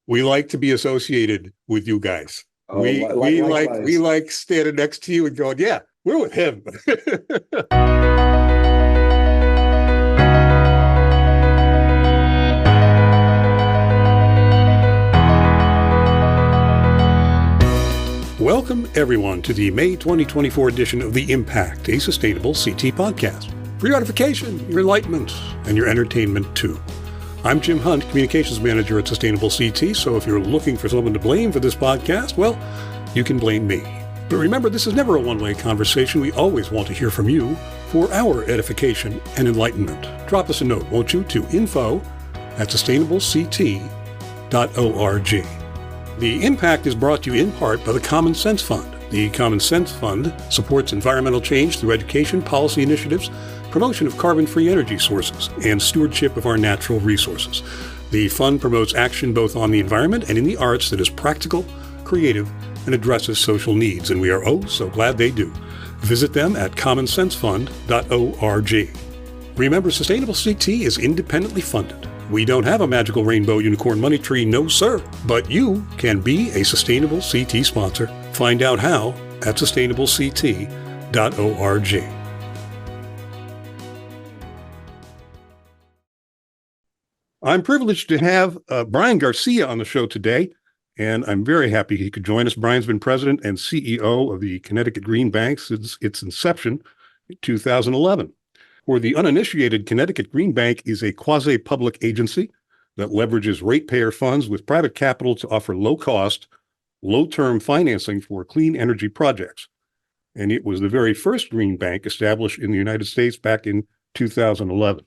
We like to be associated with you guys. Oh, We likewise. like standing next to you and going, yeah, we're with him. Welcome, everyone, to the May 2024 edition of The Impact, a sustainable CT podcast. For your edification, your enlightenment, and your entertainment, too. I'm Jim Hunt, Communications Manager at Sustainable CT, so if you're looking for someone to blame for this podcast, well, you can blame me. But remember, this is never a one-way conversation. We always want to hear from you for our edification and enlightenment. Drop us a note, won't you, to info@sustainablect.org. The Impact is brought to you in part by the Common Sense Fund. The Common Sense Fund supports environmental change through education, policy initiatives, promotion of carbon-free energy sources, and stewardship of our natural resources. The fund promotes action both on the environment and in the arts that is practical, creative, and addresses social needs, and we are so glad they do. Visit them at commonsensefund.org. Remember, Sustainable CT is independently funded. We don't have a magical rainbow unicorn money tree, no sir, but you can be a Sustainable CT sponsor. Find out how at sustainablect.org. I'm privileged to have Bryan Garcia on the show today, and I'm very happy he could join us. Bryan's been president and CEO of the Connecticut Green Bank since its inception in 2011. For the uninitiated, Connecticut Green Bank is a quasi-public agency that leverages ratepayer funds with private capital to offer low-cost, low-term financing for clean energy projects. And it was the very first green bank established in the United States back in 2011.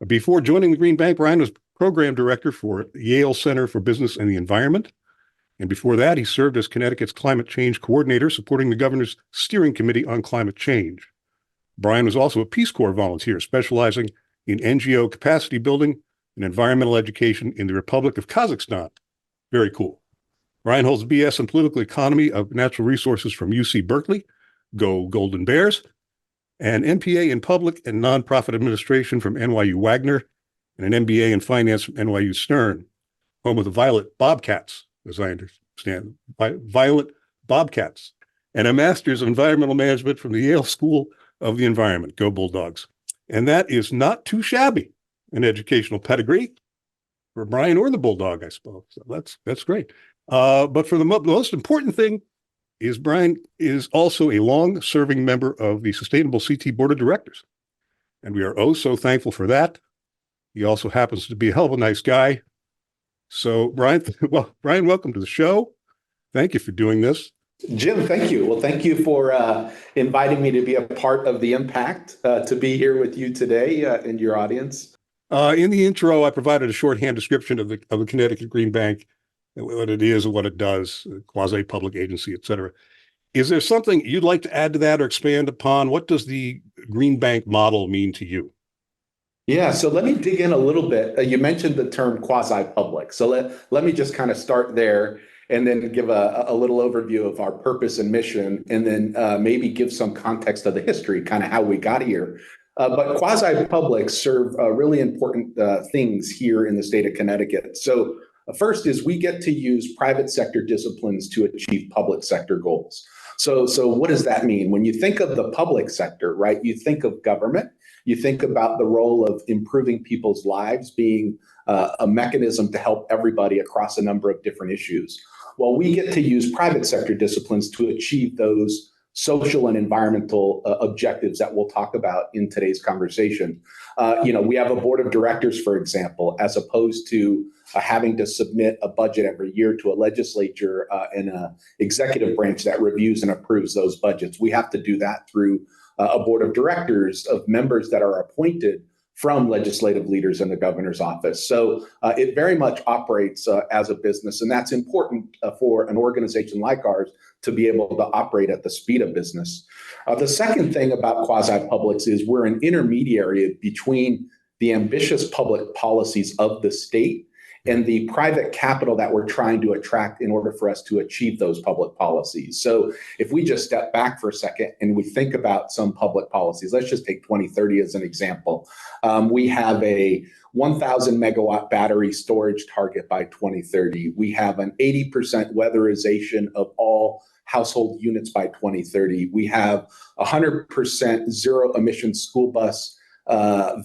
Before joining the Green Bank, Bryan was program director for Yale Center for Business and the Environment. And before that, he served as Connecticut's climate change coordinator, supporting the governor's steering committee on climate change. Bryan was also a Peace Corps volunteer, specializing in NGO capacity building and environmental education in the Republic of Kazakhstan. Very cool. Bryan holds BS in political economy of natural resources from UC Berkeley, go Golden Bears, and MPA in public and nonprofit administration from NYU Wagner, and an MBA in finance from NYU Stern, home of the Violet Bobcats, as I understand, Violet Bobcats, and a master's of environmental management from the Yale School of the Environment, go Bulldogs. And that is not too shabby an educational pedigree for Bryan or the Bulldog, I suppose. So that's great. But for the most important thing is Bryan is also a long-serving member of the Sustainable CT Board of Directors. And we are so thankful for that. He also happens to be a hell of a nice guy. So Bryan, welcome to the show. Thank you for doing this. Jim, thank you. Well, thank you for inviting me to be a part of the Impact, to be here with you today and your audience. In the intro, I provided a shorthand description of the Connecticut Green Bank, what it is and what it does, quasi-public agency, et cetera. Is there something you'd like to add to that or expand upon? What does the Green Bank model mean to you? Yeah, so let me dig in a little bit. You mentioned the term quasi-public. So let me just kind of start there and then give a little overview of our purpose and mission, and then maybe give some context of the history, kind of how we got here. But quasi-public serve really important things here in the state of Connecticut. So first is we get to use private sector disciplines to achieve public sector goals. So what does that mean? When you think of the public sector, right, you think of government, you think about the role of improving people's lives being a mechanism to help everybody across a number of different issues. Well, we get to use private sector disciplines to achieve those social and environmental objectives that we'll talk about in today's conversation. We have a board of directors, for example, as opposed to having to submit a budget every year to a legislature and an executive branch that reviews and approves those budgets. We have to do that through a board of directors of members that are appointed from legislative leaders in the governor's office. So it very much operates as a business, and that's important for an organization like ours to be able to operate at the speed of business. The second thing about quasi-publics is we're an intermediary between the ambitious public policies of the state and the private capital that we're trying to attract in order for us to achieve those public policies. So if we just step back for a second and we think about some public policies, let's just take 2030 as an example. We have a 1,000 megawatt battery storage target by 2030. We have an 80% weatherization of all household units by 2030. We have 100% zero emission school bus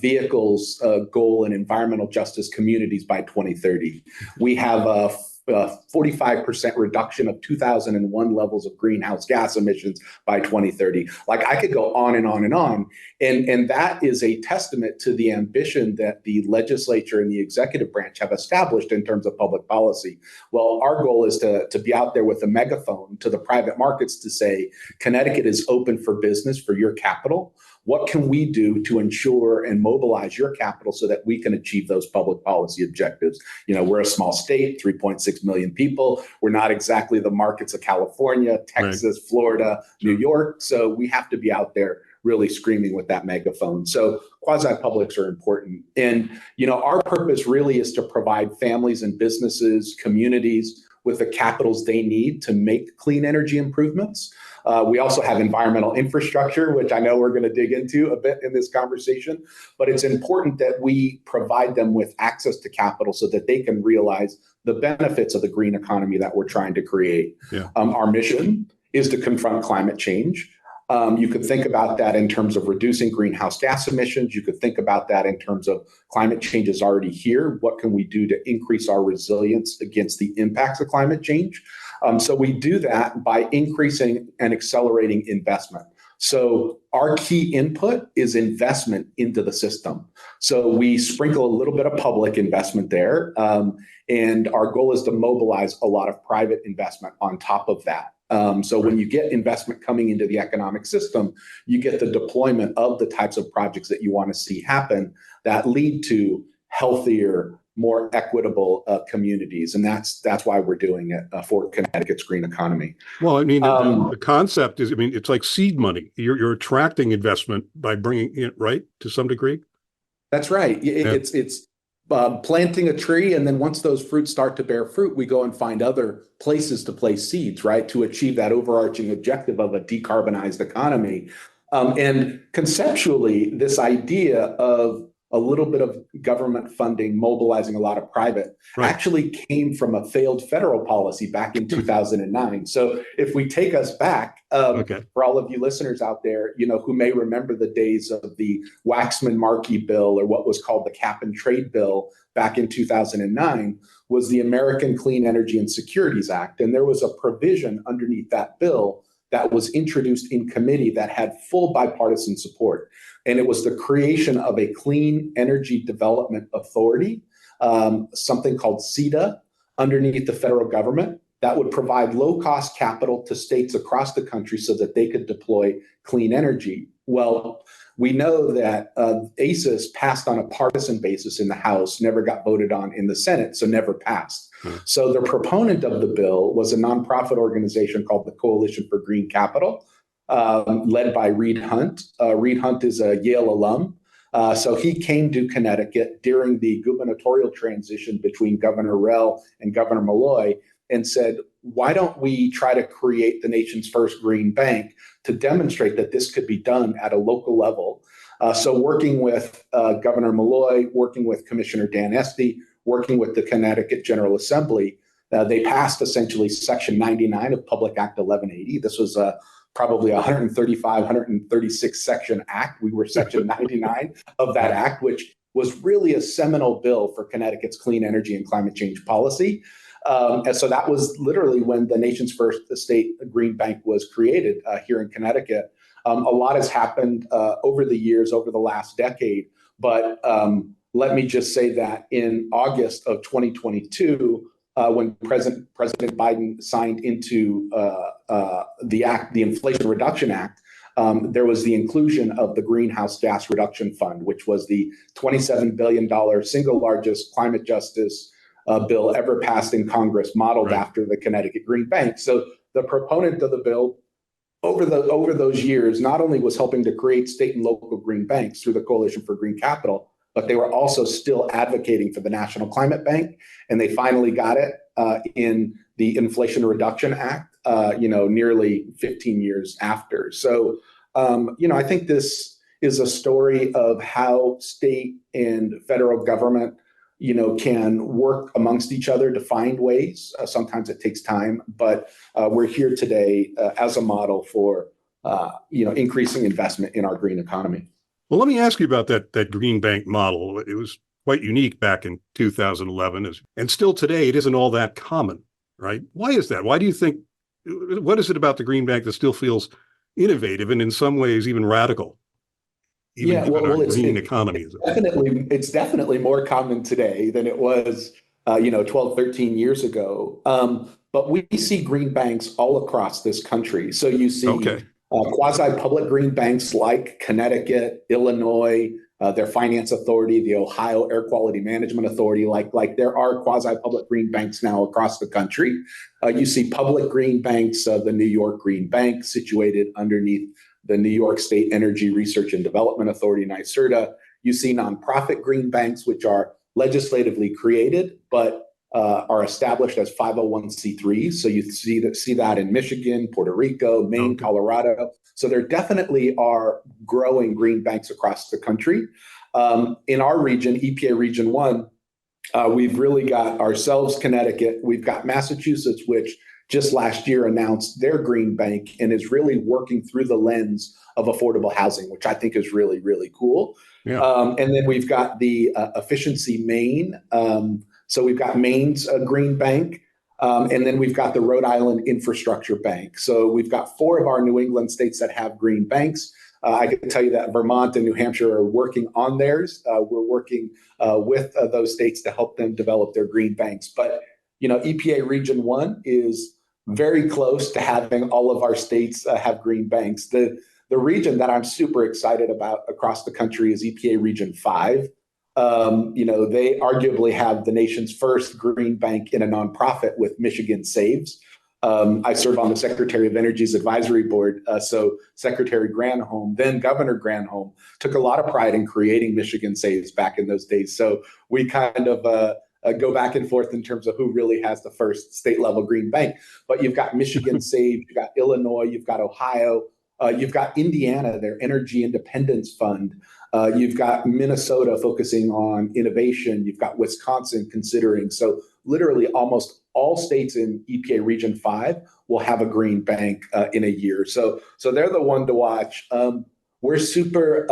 vehicles goal in environmental justice communities by 2030. We have a 45% reduction of 2001 levels of greenhouse gas emissions by 2030. Like, I could go on and on and on. And that is a testament to the ambition that the legislature and the executive branch have established in terms of public policy. Well, our goal is to be out there with a megaphone to the private markets to say, Connecticut is open for business for your capital. What can we do to ensure and mobilize your capital so that we can achieve those public policy objectives? You know, we're a small state, 3.6 million people. We're not exactly the markets of California, Texas, right, Florida, New York. So we have to be out there really screaming with that megaphone. So quasi-publics are important. And, you know, our purpose really is to provide families and businesses, communities with the capitals they need to make clean energy improvements. We also have environmental infrastructure, which I know we're going to dig into a bit in this conversation, but it's important that we provide them with access to capital so that they can realize the benefits of the green economy that we're trying to create. Yeah. Our mission is to confront climate change. You could think about that in terms of reducing greenhouse gas emissions. You could think about that in terms of climate change is already here. What can we do to increase our resilience against the impacts of climate change? So we do that by increasing and accelerating investment. So our key input is investment into the system. So we sprinkle a little bit of public investment there. And our goal is to mobilize a lot of private investment on top of that. So when you get investment coming into the economic system, you get the deployment of the types of projects that you want to see happen that lead to healthier, more equitable communities. And that's why we're doing it for Connecticut's green economy. Well, I mean, the concept is, I mean, it's like seed money. You're attracting investment by bringing it, right, to some degree? That's right. It's planting a tree, and then once those fruits start to bear fruit, we go and find other places to place seeds, right, to achieve that overarching objective of a decarbonized economy. And conceptually, this idea of a little bit of government funding, mobilizing a lot of private, actually came from a failed federal policy back in 2009. So if we take us back, for all of you listeners out there, you know, who may remember the days of the Waxman-Markey bill, or what was called the Cap and Trade bill back in 2009, was the American Clean Energy and Securities Act. And there was a provision underneath that bill that was introduced in committee that had full bipartisan support. And it was the creation of a Clean Energy Development Authority, something called CEDA, underneath the federal government, that would provide low-cost capital to states across the country so that they could deploy clean energy. Well, we know that ACES passed on a partisan basis in the House, never got voted on in the Senate, so never passed. So the proponent of the bill was a nonprofit organization called the Coalition for Green Capital, led by Reed Hundt. Reed Hundt is a Yale alum. So he came to Connecticut during the gubernatorial transition between Governor Rell and Governor Malloy and said, why don't we try to create the nation's first green bank to demonstrate that this could be done at a local level? So working with Governor Malloy, working with Commissioner Dan Estey, working with the Connecticut General Assembly, they passed essentially Section 99 of Public Act 1180. This was probably 135, 136 section act. We were Section 99 of that act, which was really a seminal bill for Connecticut's clean energy and climate change policy. And so that was literally when the nation's first state green bank was created here in Connecticut. A lot has happened over the years, over the last decade. But let me just say that in August of 2022, when President Biden signed into the act, the Inflation Reduction Act, there was the inclusion of the Greenhouse Gas Reduction Fund, which was the $27 billion single largest climate justice bill ever passed in Congress, modeled after the Connecticut Green Bank. So the proponent of the bill over those years not only was helping to create state and local green banks through the Coalition for Green Capital, but they were also still advocating for the National Climate Bank. And they finally got it in the Inflation Reduction Act, nearly 15 years after. So, I think this is a story of how state and federal government, can work amongst each other to find ways. Sometimes it takes time, but we're here today as a model for, increasing investment in our green economy. Well, let me ask you about that green bank model. It was quite unique back in 2011, and still today it isn't all that common, right? Why is that? Why do you think, what is it about the green bank that still feels innovative and in some ways even radical? Even given our green economy. It's definitely more common today than it was, 12, 13 years ago. But we see green banks all across this country. So you see quasi-public green banks like Connecticut, Illinois, their finance authority, the Ohio Air Quality Management Authority, like there are quasi-public green banks now across the country. You see public green banks, the New York Green Bank, situated underneath the New York State Energy Research and Development Authority, NYSERDA. You see nonprofit green banks, which are legislatively created, but are established as 501c3s. So you see that in Michigan, Puerto Rico, Maine, Colorado. So there definitely are growing green banks across the country. In our region, EPA Region 1, we've really got ourselves, Connecticut. We've got Massachusetts, which just last year announced their green bank and is really working through the lens of affordable housing, which I think is really, really cool. Yeah. And then we've got the Efficiency Maine. So we've got Maine's green bank. And then we've got the Rhode Island Infrastructure Bank. So we've got 4 of our New England states that have green banks. I can tell you that Vermont and New Hampshire are working on theirs. We're working with those states to help them develop their green banks. But, EPA Region 1 is very close to having all of our states have green banks. The region that I'm super excited about across the country is EPA Region 5. They arguably have the nation's first green bank in a nonprofit with Michigan Saves. I serve on the Secretary of Energy's advisory board. So Secretary Granholm, then Governor Granholm, took a lot of pride in creating Michigan Saves back in those days. So we kind of go back and forth in terms of who really has the first state level green bank. But you've got Michigan Save, you've got Illinois, you've got Ohio, you've got Indiana, their Energy Independence Fund. You've got Minnesota focusing on innovation. You've got Wisconsin considering. So literally almost all states in EPA Region 5 will have a green bank in a year. So they're the one to watch. We're super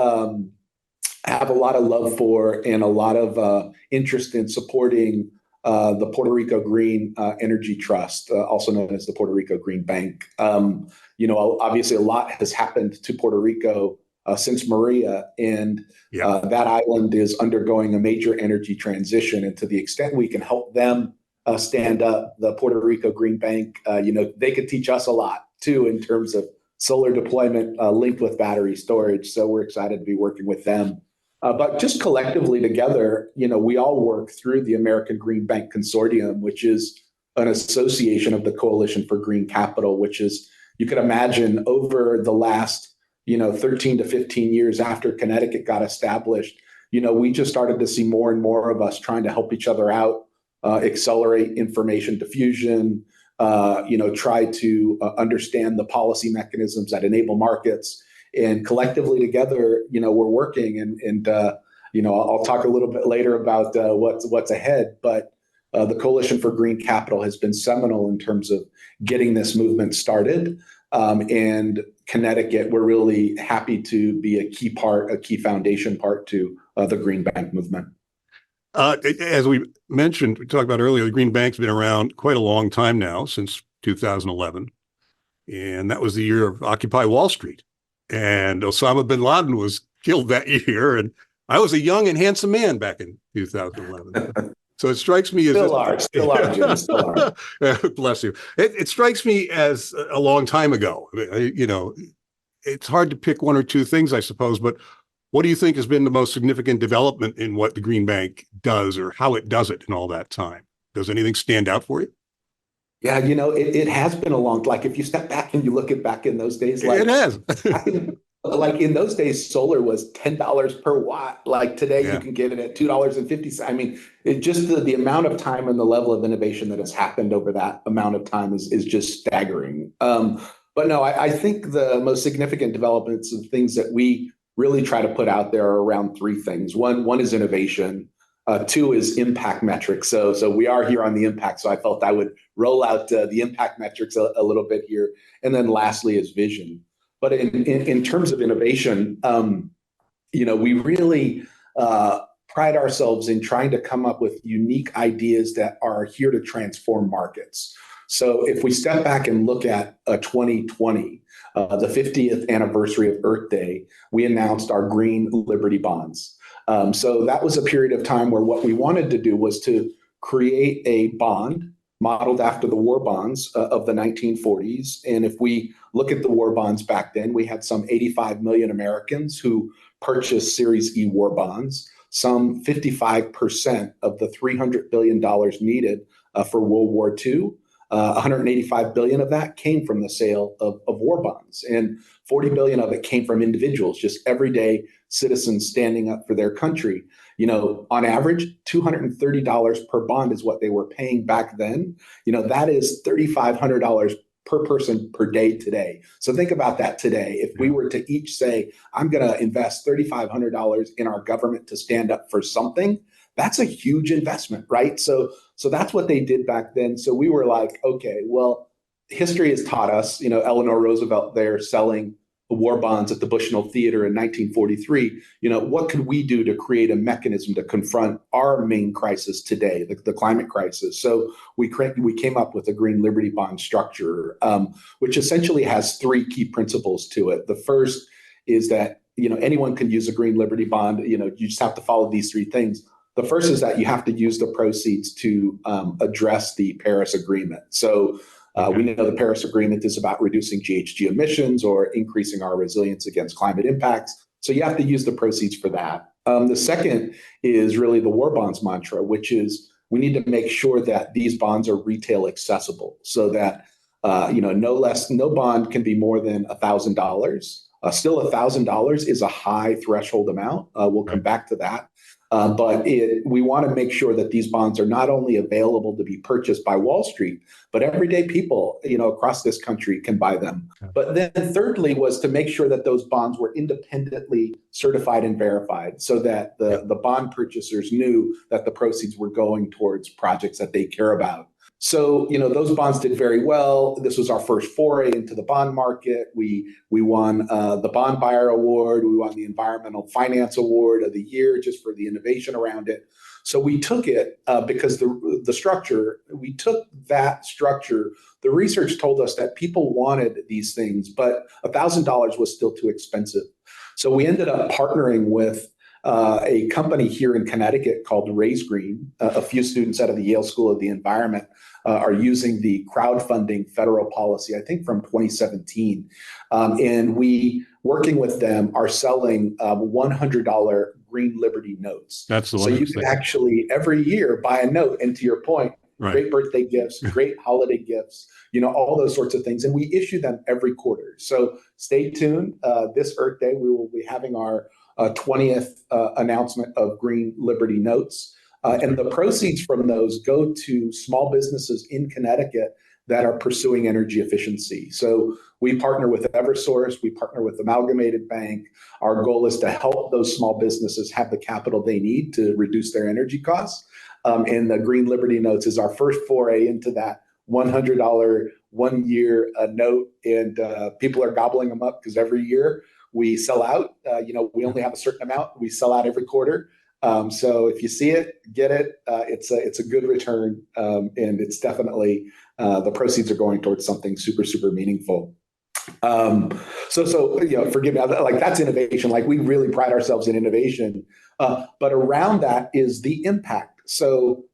have a lot of love for and a lot of interest in supporting the Puerto Rico Green Energy Trust, also known as the Puerto Rico Green Bank. Obviously a lot has happened to Puerto Rico since Maria, and that island is undergoing a major energy transition. And to the extent we can help them stand up the Puerto Rico Green Bank, they could teach us a lot too in terms of solar deployment linked with battery storage. So we're excited to be working with them. But just collectively together, we all work through the American Green Bank Consortium, which is an association of the Coalition for Green Capital, which is, you could imagine, over the last 13 to 15 years after Connecticut got established, we just started to see more and more of us trying to help each other out, accelerate information diffusion, try to understand the policy mechanisms that enable markets. And collectively together, we're working and I'll talk a little bit later about what's ahead, but the Coalition for Green Capital has been seminal in terms of getting this movement started. And Connecticut, we're really happy to be a key foundation part to the Green Bank movement. As we mentioned, we talked about earlier, the Green Bank's been around quite a long time now, since 2011. And that was the year of Occupy Wall Street. And Osama bin Laden was killed that year. And I was a young and handsome man back in 2011. So it strikes me as still are, Jim, still are. Bless you. It strikes me as a long time ago. It's hard to pick one or two things, I suppose, but what do you think has been the most significant development in what the Green Bank does or how it does it in all that time? Does anything stand out for you? Yeah, it has been a long, like if you step back and you look back in those days, like it has. Like in those days, solar was $10 per watt. Like today, you Yeah. can get it at $2.50. I mean, it just the amount of time and the level of innovation that has happened over that amount of time is just staggering. But no, I think the most significant developments and things that we really try to put out there are around three things. One is innovation. Two is impact metrics. So we are here on the impact. So I felt I would roll out the impact metrics a little bit here. And then lastly is vision. But in terms of innovation, we really pride ourselves in trying to come up with unique ideas that are here to transform markets. So if we step back and look at 2020, the 50th anniversary of Earth Day, we announced our Green Liberty Bonds. So that was a period of time where what we wanted to do was to create a bond modeled after the war bonds of the 1940s. And if we look at the war bonds back then, we had some 85 million Americans who purchased Series E war bonds. Some 55% of the $300 billion needed for World War II, 185 billion of that came from the sale of war bonds. And 40 billion of it came from individuals, just everyday citizens standing up for their country. On average, $230 per bond is what they were paying back then. That is $3,500 per person per day today. So think about that today. If we were to each say, I'm going to invest $3,500 in our government to stand up for something, that's a huge investment, right? So that's what they did back then. So we were like, okay, well, history has taught us, Eleanor Roosevelt there selling war bonds at the Bushnell Theater in 1943, what could we do to create a mechanism to confront our main crisis today, the climate crisis? So we came up with a Green Liberty Bond structure, which essentially has three key principles to it. The first is that, anyone can use a Green Liberty Bond. You just have to follow these three things. The first is that you have to use the proceeds to address the Paris Agreement. So we know the Paris Agreement is about reducing GHG emissions or increasing our resilience against climate impacts. So you have to use the proceeds for that. The second is really the war bonds mantra, which is we need to make sure that these bonds are retail accessible so that no bond can be more than $1,000. Still, $1,000 is a high threshold amount. We'll come back to that. But we want to make sure that these bonds are not only available to be purchased by Wall Street, but everyday people, across this country can buy them. But then thirdly was to make sure that those bonds were independently certified and verified so that the bond purchasers knew that the proceeds were going towards projects that they care about. So, those bonds did very well. This was our first foray into the bond market. We won the Bond Buyer Award. We won the Environmental Finance Award of the Year just for the innovation around it. So we took it because the structure, we took that structure. The research told us that people wanted these things, but $1,000 was still too expensive. So we ended up partnering with a company here in Connecticut called Raise Green. A few students out of the Yale School of the Environment are using the crowdfunding federal policy, I think from 2017. And we, working with them, are selling $100 Green Liberty notes. That's the one. So you can actually every year buy a note. And to your point, great birthday gifts, great holiday gifts, all those sorts of things. And we issue them every quarter. So stay tuned. This Earth Day, we will be having our 20th announcement of Green Liberty notes. And the proceeds from those go to small businesses in Connecticut that are pursuing energy efficiency. So we partner with Eversource, we partner with Amalgamated Bank. Our goal is to help those small businesses have the capital they need to reduce their energy costs. And the Green Liberty notes is our first foray into that $100 1-year note. And people are gobbling them up because every year we sell out. We only have a certain amount. We sell out every quarter. So if you see it, get it. It's a good return, and it's definitely the proceeds are going towards something super, super meaningful. Forgive me, like that's innovation. Like we really pride ourselves in innovation, but around that is the impact. So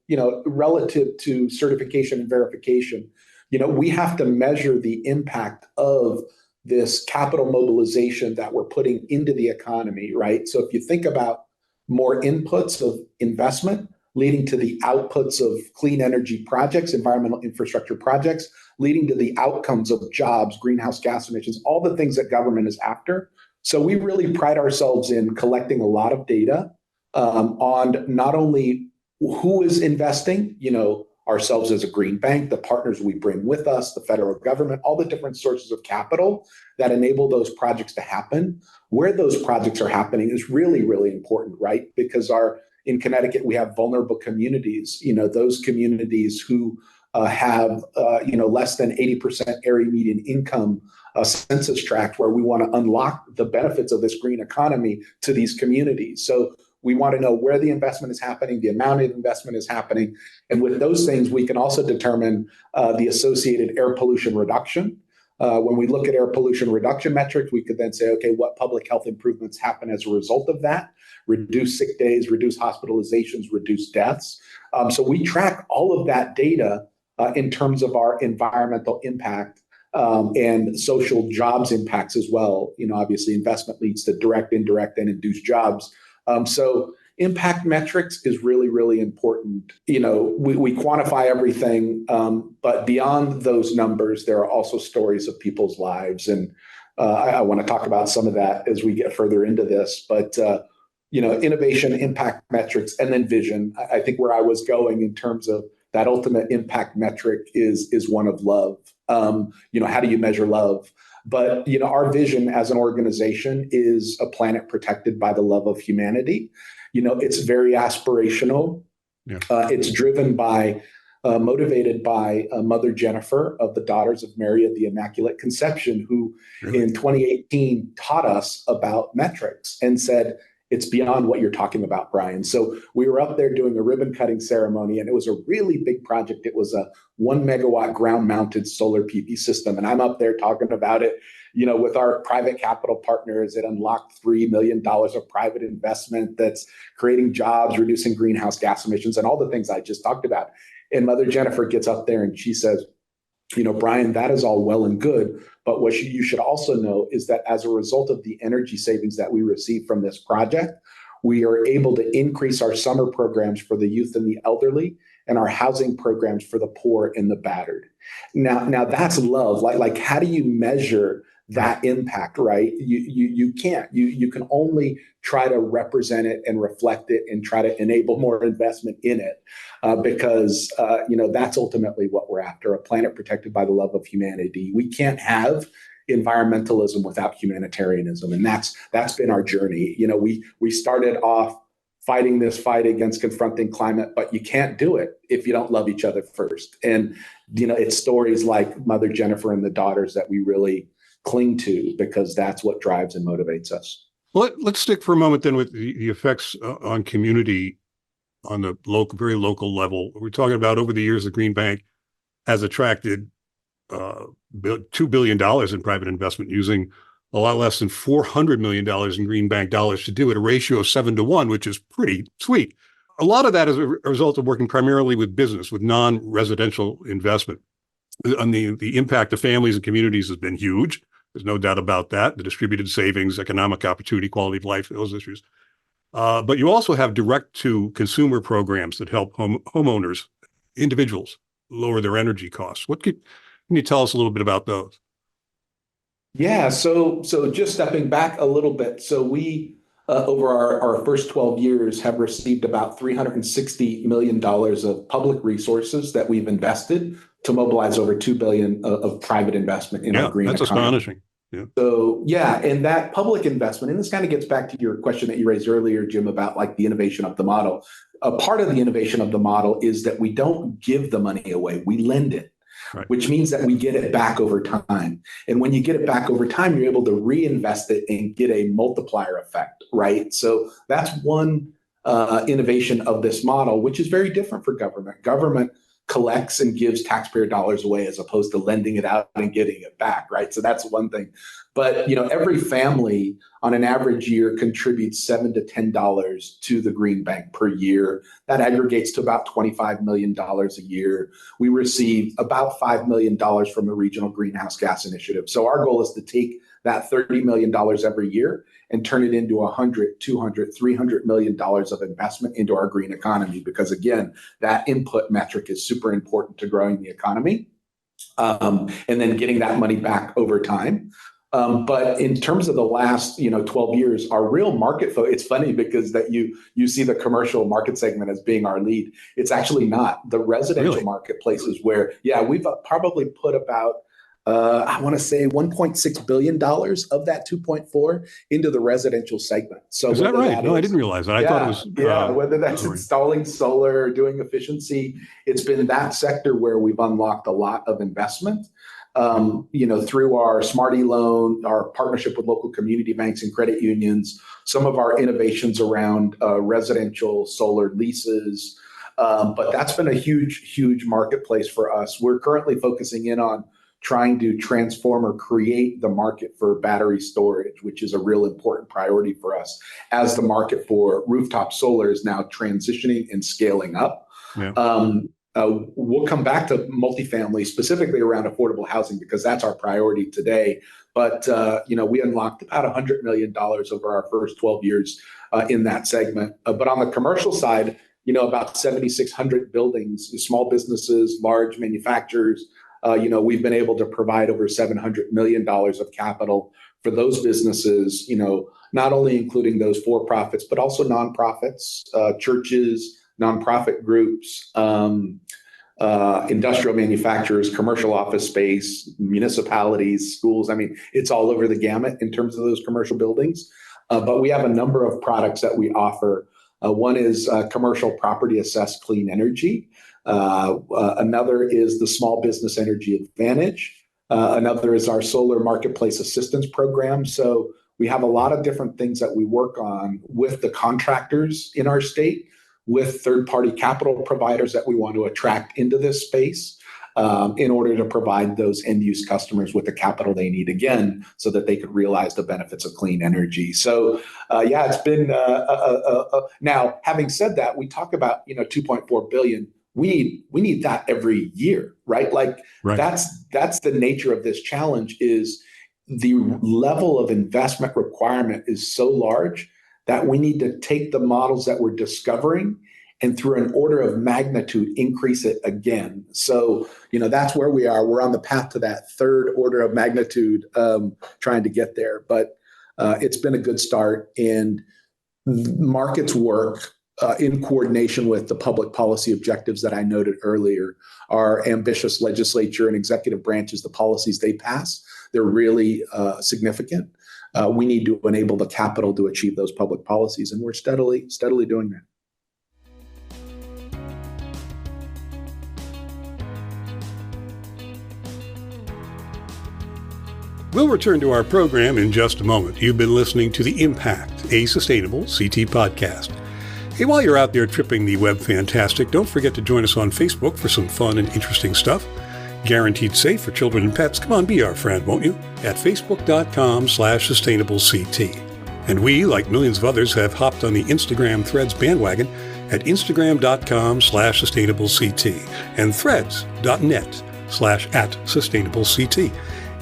relative to certification and verification, we have to measure the impact of this capital mobilization that we're putting into the economy, right? So if you think about more inputs of investment leading to the outputs of clean energy projects, environmental infrastructure projects, leading to the outcomes of jobs, greenhouse gas emissions, all the things that government is after. So we really pride ourselves in collecting a lot of data on not only who is investing, ourselves as a green bank, the partners we bring with us, the federal government, all the different sources of capital that enable those projects to happen. Where those projects are happening is really, really important, right? Because in Connecticut, we have vulnerable communities, those communities who have less than 80% area median income census tract, where we want to unlock the benefits of this green economy to these communities. So we want to know where the investment is happening, the amount of investment is happening. And with those things, we can also determine the associated air pollution reduction. When we look at air pollution reduction metrics, we could then say, okay, what public health improvements happen as a result of that? Reduce sick days, reduce hospitalizations, reduce deaths. So we track all of that data in terms of our environmental impact and social jobs impacts as well. Obviously, investment leads to direct, indirect, and induced jobs. So impact metrics is really, really important. We quantify everything, but beyond those numbers, there are also stories of people's lives. And I want to talk about some of that as we get further into this. But, innovation, impact metrics, and then vision. I think where I was going in terms of that ultimate impact metric is one of love. How do you measure love? But, our vision as an organization is a planet protected by the love of humanity. It's very aspirational. Yeah. It's driven by, motivated by Mother Jennifer of the Daughters of Mary of the Immaculate Conception, who Really? in 2018 taught us about metrics and said, it's beyond what you're talking about, Bryan. So we were up there doing a ribbon cutting ceremony, and it was a really big project. It was a 1 megawatt ground mounted solar PV system. And I'm up there talking about it, with our private capital partners. It unlocked $3 million of private investment that's creating jobs, reducing greenhouse gas emissions, and all the things I just talked about. And Mother Jennifer gets up there and she says, Bryan, that is all well and good. But what you should also know is that as a result of the energy savings that we receive from this project, we are able to increase our summer programs for the youth and the elderly and our housing programs for the poor and the battered. Now that's love. Like how do you measure that impact, right? You can't. You can only try to represent it and reflect it and try to enable more investment in it, because that's ultimately what we're after: a planet protected by the love of humanity. We can't have environmentalism without humanitarianism, and that's been our journey. We started off fighting this fight against confronting climate, but you can't do it if you don't love each other first. And it's stories like Mother Jennifer and the Daughters that we really cling to, because that's what drives and motivates us. Well, let's stick for a moment then with the effects on community on the very local level. We're talking about over the years, the Green Bank has attracted $2 billion in private investment, using a lot less than $400 million in Green Bank dollars to do it, a ratio of 7-to-1, which is pretty sweet. A lot of that is a result of working primarily with business, with non-residential investment. And the impact of families and communities has been huge. There's no doubt about that. The distributed savings, economic opportunity, quality of life, those issues. But you also have direct-to-consumer programs that help homeowners, individuals, lower their energy costs. Can you tell us a little bit about those? Yeah, so just stepping back a little bit. So we, over our first 12 years, have received about $360 million of public resources that we've invested to mobilize over $2 billion of private investment in our green economy. That's astonishing. Yeah. So and that public investment, and this kind of gets back to your question that you raised earlier, Jim, about like the innovation of the model. A part of the innovation of the model is that we don't give the money away, we lend it. Right. Which means that we get it back over time. And when you get it back over time, you're able to reinvest it and get a multiplier effect, right? So that's one innovation of this model, which is very different for government. Government collects and gives taxpayer dollars away as opposed to lending it out and getting it back, right? So that's one thing. But every family on an average year contributes $7 to $10 to the Green Bank per year. That aggregates to about $25 million a year. We receive about $5 million from the Regional Greenhouse Gas Initiative. So our goal is to take that $30 million every year and turn it into $100, $200, $300 million of investment into our green economy. Because again, that input metric is super important to growing the economy, and then getting that money back over time. But in terms of the last, 12 years, our real market it's funny because that you see the commercial market segment as being our lead. It's actually not. The residential marketplace is where, we've probably put about, I want to say $1.6 billion of that 2.4 into the residential segment. So is that right? No, I didn't realize that. I thought it was. Whether that's installing solar or doing efficiency, it's been that sector where we've unlocked a lot of investment. Through our Smarty loan, our partnership with local community banks and credit unions, some of our innovations around residential solar leases. But that's been a huge, huge marketplace for us. We're currently focusing in on trying to transform or create the market for battery storage, which is a real important priority for us as the market for rooftop solar is now transitioning and scaling up. Yeah. We'll come back to multifamily, specifically around affordable housing, because that's our priority today. But, we unlocked about $100 million over our first 12 years in that segment. But on the commercial side, about 7,600 buildings, small businesses, large manufacturers, we've been able to provide over $700 million of capital for those businesses, not only including those for-profits, but also nonprofits, churches, nonprofit groups, industrial manufacturers, commercial office space, municipalities, schools. I mean, it's all over the gamut in terms of those commercial buildings. But we have a number of products that we offer. One is commercial property assessed clean energy. Another is the Small Business Energy Advantage. Another is our Solar Marketplace Assistance Program. So we have a lot of different things that we work on with the contractors in our state, with third-party capital providers that we want to attract into this space in order to provide those end-use customers with the capital they need, again, so that they could realize the benefits of clean energy. So, it's been now, having said that, we talk about, $2.4 billion. We need that every year, right? That's the nature of this challenge. Is the level of investment requirement is so large that we need to take the models that we're discovering and through an order of magnitude increase it again. So, that's where we are. We're on the path to that third order of magnitude, trying to get there. But it's been a good start, and markets work in coordination with the public policy objectives that I noted earlier. Our ambitious legislature and executive branches, the policies they pass, they're really significant. We need to enable the capital to achieve those public policies, and we're steadily doing that. We'll return to our program in just a moment. You've been listening to The Impact, a Sustainable CT podcast. Hey, while you're out there tripping the web fantastic, don't forget to join us on Facebook for some fun and interesting stuff. Guaranteed safe for children and pets. Come on, be our friend, won't you? At facebook.com/sustainableCT. And we, like millions of others, have hopped on the Instagram Threads bandwagon at instagram.com/sustainableCT and threads.net/@sustainableCT.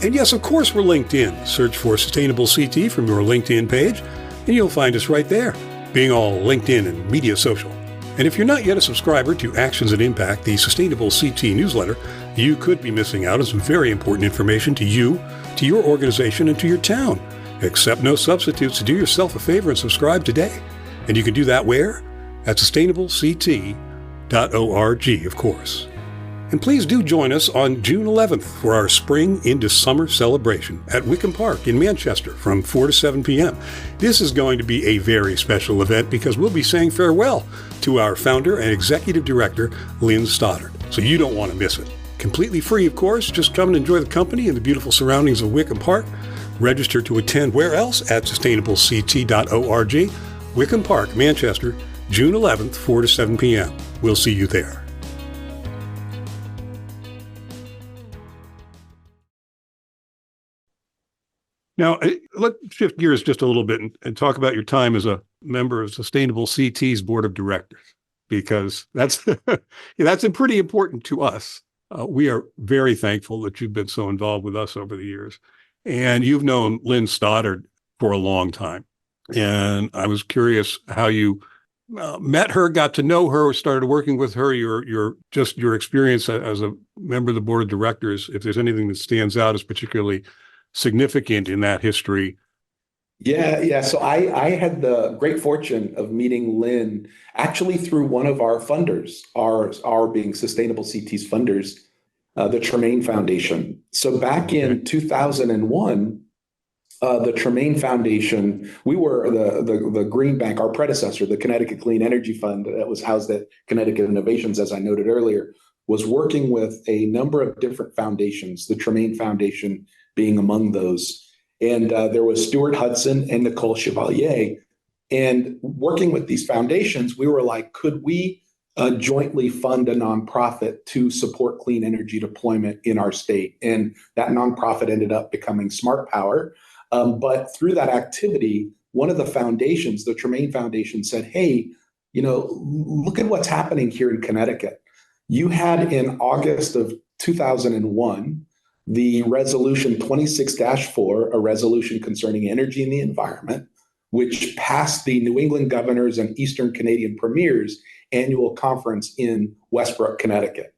And yes, of course, we're LinkedIn. Search for Sustainable CT from your LinkedIn page, and you'll find us right there, being all LinkedIn and media social. And if you're not yet a subscriber to Actions and Impact, the Sustainable CT newsletter, you could be missing out on some very important information to you, to your organization, and to your town. Accept no substitutes. To do yourself a favor and subscribe today. And you can do that where? At sustainablect.org, of course. And please do join us on June 11th for our Spring into Summer celebration at Wickham Park in Manchester from 4 to 7 p.m. This is going to be a very special event because we'll be saying farewell to our founder and executive director, Lynn Stoddard. So you don't want to miss it. Completely free, of course. Just come and enjoy the company and the beautiful surroundings of Wickham Park. Register to attend where else? At sustainablect.org. Wickham Park, Manchester, June 11th, 4 to 7 p.m. We'll see you there. Now, let's shift gears just a little bit and talk about your time as a member of Sustainable CT's board of directors, because that's pretty important to us. We are very thankful that you've been so involved with us over the years. And you've known Lynn Stoddard for a long time. And I was curious how you met her, got to know her, started working with her, your experience as a member of the board of directors, if there's anything that stands out as particularly significant in that history. Yeah. So I had the great fortune of meeting Lynn actually through one of our funders, our being Sustainable CT's funders, the Tremaine Foundation. So back in 2001, the Tremaine Foundation, we were the Green Bank, our predecessor, the Connecticut Clean Energy Fund that was housed at Connecticut Innovations, as I noted earlier, was working with a number of different foundations, the Tremaine Foundation being among those. And there was Stuart Hudson and Nicole Chevalier. And working with these foundations, we were like, could we jointly fund a nonprofit to support clean energy deployment in our state? And that nonprofit ended up becoming Smart Power. But through that activity, one of the foundations, the Tremaine Foundation, said, hey, look at what's happening here in Connecticut. You had in August of 2001, the resolution 26-4, a resolution concerning energy and the environment, which passed the New England Governors and Eastern Canadian Premiers annual conference in Westbrook, Connecticut.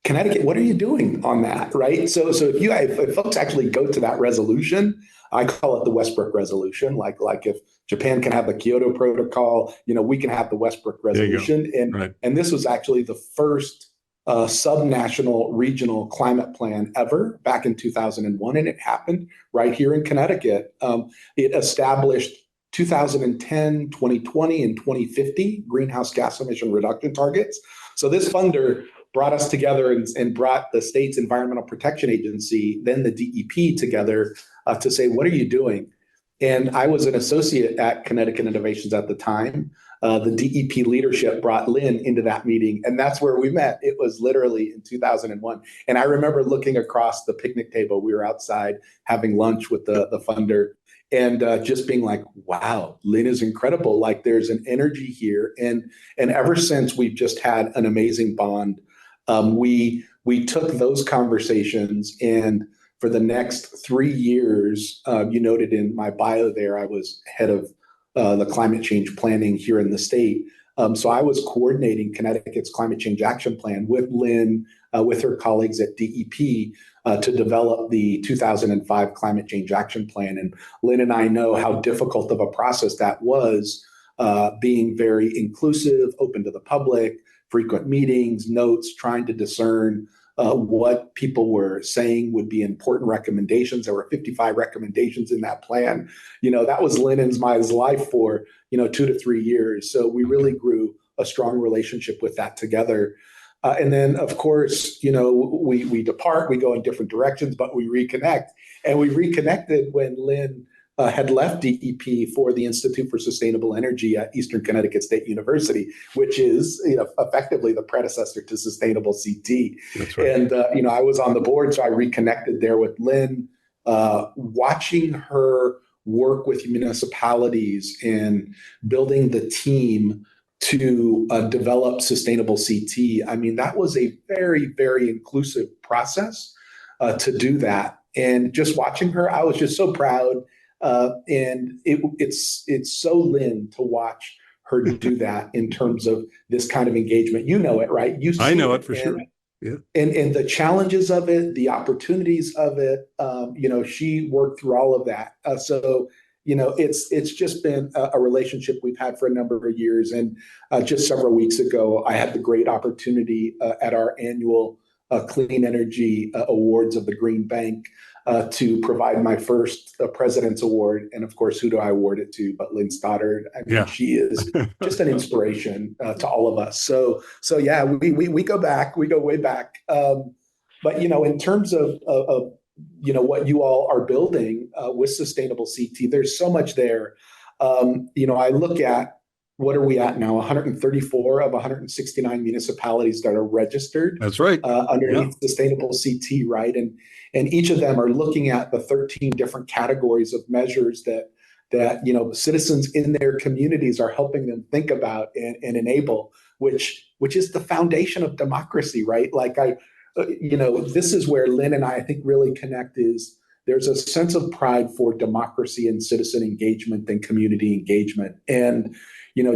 Connecticut, what are you doing on that, right? So if folks actually go to that resolution, I call it the Westbrook Resolution. Like if Japan can have the Kyoto Protocol, we can have the Westbrook Resolution. And this was actually the first subnational regional climate plan ever back in 2001, and it happened right here in Connecticut. It established 2010, 2020, and 2050 greenhouse gas emission reduction targets. So this funder brought us together and brought the state's Environmental Protection Agency, then the DEP, together to say, what are you doing? And I was an associate at Connecticut Innovations at the time. The DEP leadership brought Lynn into that meeting, and that's where we met. It was literally in 2001. And I remember looking across the picnic table. We were outside having lunch with the funder and just being like, wow, Lynn is incredible. Like there's an energy here. And ever since, we've just had an amazing bond. We took those conversations, and for the next 3 years, you noted in my bio there, I was head of the climate change planning here in the state. So I was coordinating Connecticut's climate change action plan with Lynn, with her colleagues at DEP, to develop the 2005 climate change action plan. And Lynn and I know how difficult of a process that was, being very inclusive, open to the public, frequent meetings, notes, trying to discern what people were saying would be important recommendations. There were 55 recommendations in that plan. That was Lynn and my life for 2 to 3 years. So we really grew a strong relationship with that together. And then, of course, we depart, we go in different directions, but we reconnect. And we reconnected when Lynn had left DEP for the Institute for Sustainable Energy at Eastern Connecticut State University, which is effectively the predecessor to Sustainable CT. That's right. And I was on the board, so I reconnected there with Lynn, watching her work with municipalities and building the team to develop Sustainable CT. I mean, that was a very, very inclusive process to do that. And just watching her, I was just so proud. And it's so Lynn to watch her do that in terms of this kind of engagement. You know it, right? I know it for sure. Yeah. And the challenges of it, the opportunities of it, she worked through all of that. So it's just been a relationship we've had for a number of years. And just several weeks ago, I had the great opportunity at our annual Clean Energy Awards of the Green Bank to provide my first President's Award. And of course, who do I award it to but Lynn Stoddard? I mean, she is just an inspiration to all of us. So yeah, we go back, we go way back. But in terms of what you all are building with Sustainable CT, there's so much there. I look at, what are we at now? 134 of 169 municipalities that are registered. That's right. Underneath Sustainable CT, right? And each of them are looking at the 13 different categories of measures that citizens in their communities are helping them think about and enable, which is the foundation of democracy, right? Like this is where Lynn and I think really connect. Is there's a sense of pride for democracy and citizen engagement and community engagement. And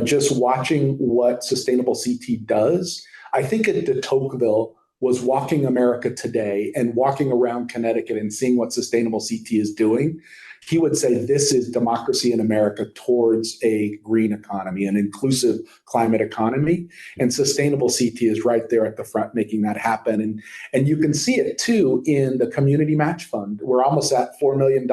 just watching what Sustainable CT does, I think at de Tocqueville, was walking America today and walking around Connecticut and seeing what Sustainable CT is doing, he would say this is democracy in America towards a green economy, an inclusive climate economy. And Sustainable CT is right there at the front making that happen. And you can see it too in the community match fund. We're almost at $4 million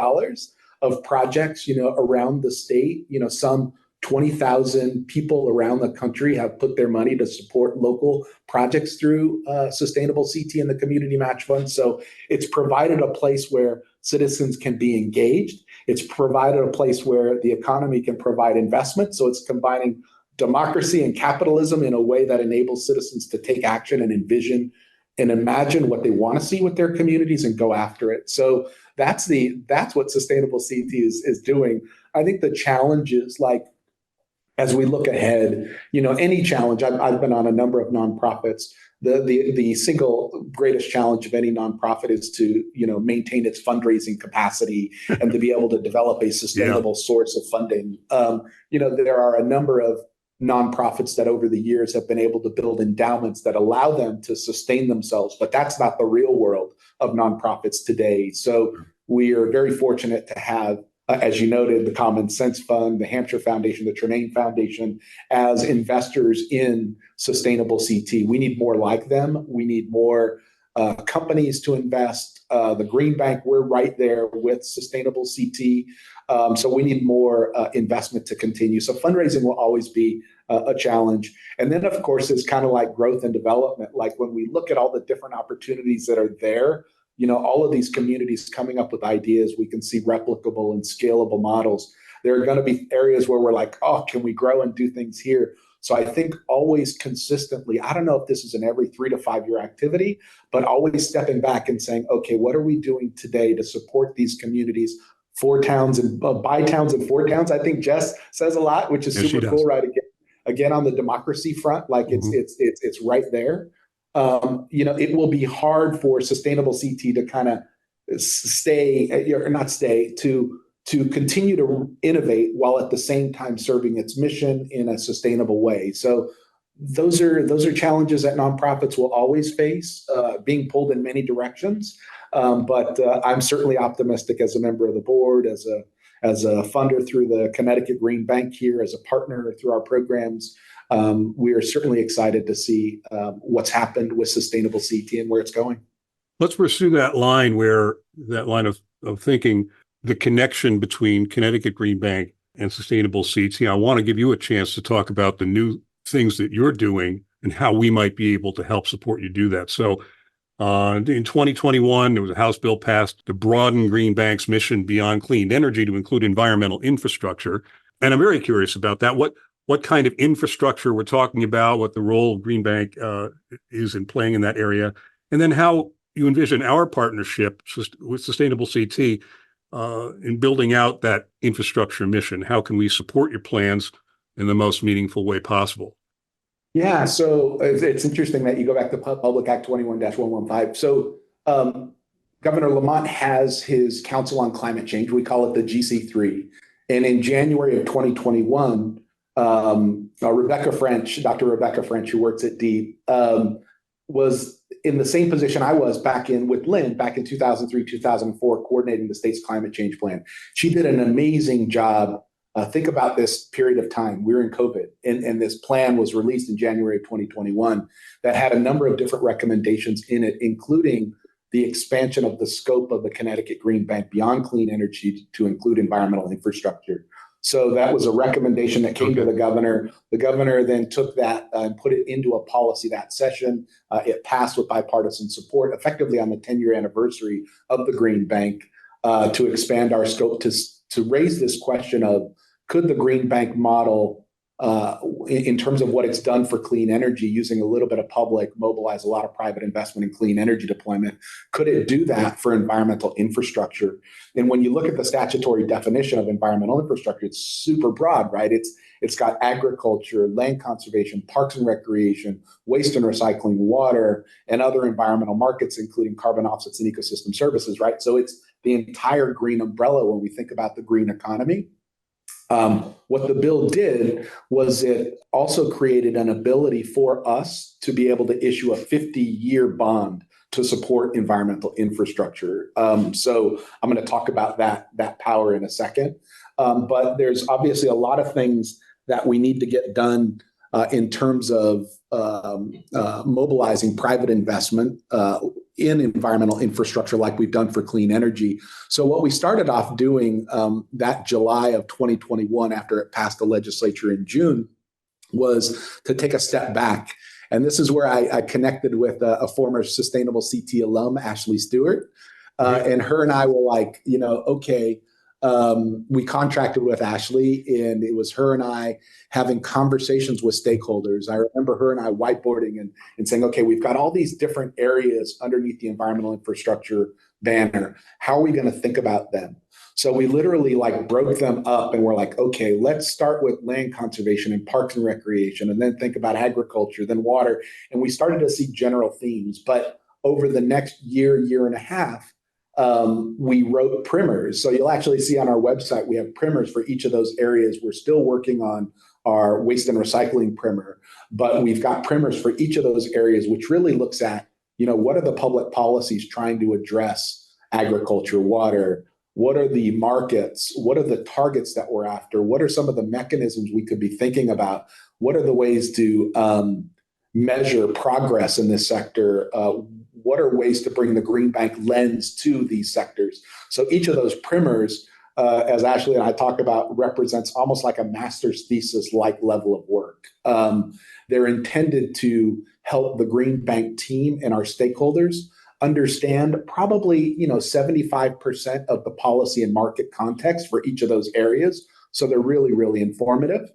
of projects, around the state. Some 20,000 people around the country have put their money to support local projects through Sustainable CT and the Community Match Fund. So it's provided a place where citizens can be engaged. It's provided a place where the economy can provide investment. So it's combining democracy and capitalism in a way that enables citizens to take action and envision and imagine what they want to see with their communities and go after it. So that's what Sustainable CT is doing. I think the challenge is, like, as we look ahead, any challenge, I've been on a number of nonprofits. The single greatest challenge of any nonprofit is to, maintain its fundraising capacity and to be able to develop a sustainable source of funding. There are a number of nonprofits that over the years have been able to build endowments that allow them to sustain themselves, but that's not the real world of nonprofits today. So we are very fortunate to have, as you noted, the Common Sense Fund, the Hampshire Foundation, the Tremaine Foundation as investors in Sustainable CT. We need more like them. We need more companies to invest. The Green Bank, we're right there with Sustainable CT. So we need more investment to continue. So fundraising will always be a challenge. And then, of course, it's kind of like growth and development. Like when we look at all the different opportunities that are there, all of these communities coming up with ideas, we can see replicable and scalable models. There are going to be areas where we're like, oh, can we grow and do things here? So I think always consistently, I don't know if this is an every 3 to 5 year activity, but always stepping back and saying, okay, what are we doing today to support these communities? 4 towns and by towns and 4 towns. I think Jess says a lot, which is super cool, right? Again, on the democracy front, like it's right there. It will be hard for Sustainable CT to kind of to continue to innovate while at the same time serving its mission in a sustainable way. So those are challenges that nonprofits will always face, being pulled in many directions. But I'm certainly optimistic as a member of the board, as a funder through the Connecticut Green Bank here, as a partner through our programs. We are certainly excited to see what's happened with Sustainable CT and where it's going. Let's pursue that line of thinking, the connection between Connecticut Green Bank and Sustainable CT. I want to give you a chance to talk about the new things that you're doing and how we might be able to help support you do that. So in 2021, there was a House bill passed to broaden Green Bank's mission beyond clean energy to include environmental infrastructure. And I'm very curious about that. What kind of infrastructure we're talking about, what the role of Green Bank is in playing in that area, and then how you envision our partnership with Sustainable CT in building out that infrastructure mission. How can we support your plans in the most meaningful way possible? Yeah, so it's interesting that you go back to Public Act 21-115. So Governor Lamont has his Council on Climate Change. We call it the GC3. And in January of 2021, Dr. Rebecca French, who works at DEEP, was in the same position I was with Lynn back in 2003, 2004, coordinating the state's climate change plan. She did an amazing job. Think about this period of time. We were in COVID, and this plan was released in January of 2021 that had a number of different recommendations in it, including the expansion of the scope of the Connecticut Green Bank beyond clean energy to include environmental infrastructure. So that was a recommendation that came to the governor. The governor then took that and put it into a policy that session. It passed with bipartisan support, effectively on the 10-year anniversary of the Green Bank, to expand our scope to raise this question of, could the Green Bank model, in terms of what it's done for clean energy, using a little bit of public, mobilize a lot of private investment in clean energy deployment, could it do that for environmental infrastructure? And when you look at the statutory definition of environmental infrastructure, it's super broad, right? It's got agriculture, land conservation, parks and recreation, waste and recycling, water, and other environmental markets, including carbon offsets and ecosystem services, right? So it's the entire green umbrella when we think about the green economy. What the bill did was it also created an ability for us to be able to issue a 50-year bond to support environmental infrastructure. So I'm going to talk about that power in a second. But there's obviously a lot of things that we need to get done in terms of mobilizing private investment in environmental infrastructure like we've done for clean energy. So what we started off doing that July of 2021, after it passed the legislature in June, was to take a step back. And this is where I connected with a former Sustainable CT alum, Ashley Stewart. And her and I were like, okay, we contracted with Ashley, and it was her and I having conversations with stakeholders. I remember her and I whiteboarding and saying, okay, we've got all these different areas underneath the environmental infrastructure banner. How are we going to think about them? So we literally broke them up, and we're like, okay, let's start with land conservation and parks and recreation, and then think about agriculture, then water. And we started to see general themes. But over the next year and a half, we wrote primers. So you'll actually see on our website, we have primers for each of those areas. We're still working on our waste and recycling primer, but we've got primers for each of those areas, which really looks at, what are the public policies trying to address agriculture, water? What are the markets? What are the targets that we're after? What are some of the mechanisms we could be thinking about? What are the ways to measure progress in this sector? What are ways to bring the green bank lens to these sectors? So each of those primers, as Ashley and I talked about, represents almost like a master's thesis-like level of work. They're intended to help the green bank team and our stakeholders understand probably 75% of the policy and market context for each of those areas. So they're really, really informative.